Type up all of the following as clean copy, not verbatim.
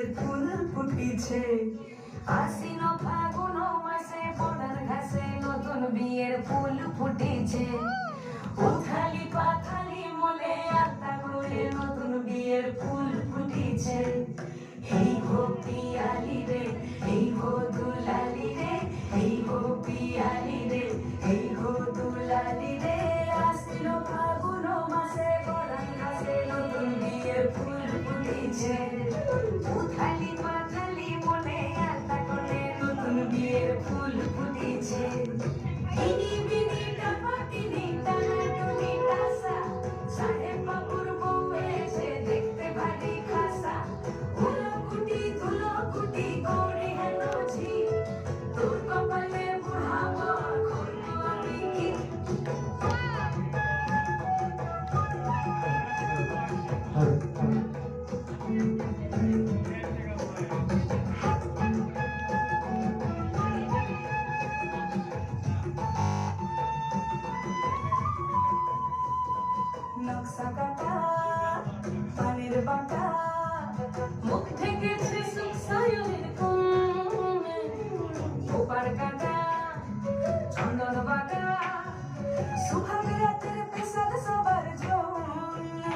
বিয়ের ফুল ফুটিছে। আশ্বিন ফাগুন মাসে পড়ার ঘাসে নতুন বিয়ের ফুল ফুটিছে। উথালি পাথালি মলে আলতা করে নতুন বিয়ের ফুল ফুটিছে। এই গো পিয়ালি রে, এই গো দুলালি রে, এই গো পিয়ালি রে, এই গো দুলালি রে। আশ্বিন ফাগুন মাসে পড়ার ঘাসে নতুন বিয়ের ফুল ফুটিছে। উথালি পাথালি মলে আলতা করে নতুন বিয়ের ফুল ফুটিছে। ইনি বিনি টাপাটিনি টানাটুনি টাসা, সাহেব বাবুর বউ এসে দেখতে ভারী খাসা। উলকুটি ধুলকুটি গৌরী হেন ঝি, তোর কপালে বুড়াবো করবো আমি কি। নকশা কাটা পানির বাটা, মুখ ঢেকেছে সুখ সায়নের কোণে। ওপার কাটা চন্দন বাটা, সুহাগ রাতের পেশাদ সবার জন্যে।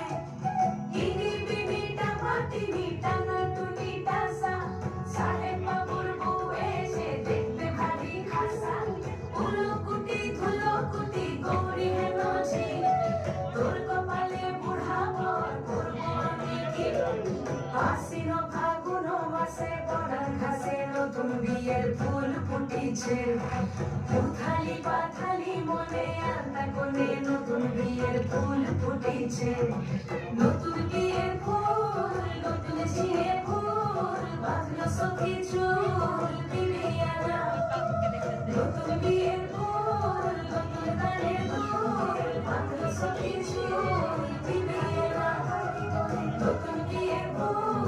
ইনি বিনি টামাটিনি টানাটুনি টাসা, সাহেব বাবুর বউ এসে দেখতে ভারী খাসা। উলকুটি ধুলকুটি গৌরী হেন ঝি, তোর কপালে বুড়াবো করবো আমি কি। আশ্বিন ফাগুন মাসে পড়ার ঘাসে নতুন বিয়ের ফুল ফুটিছে। উথালি পাথালি মনে আলতা কোণে নতুন বিয়ের ফুল ফুটিছে। নতুন বিয়ের ফুল নতুন ছিঁড়ে ফুল বাঁধলো সখী চুল বিবিয়ানা। নতুন বিয়ের ফুল নতুন গানের দুল বাঁধলো সখী চুল বিবিয়ানা। নতুন বিয়ের ফুল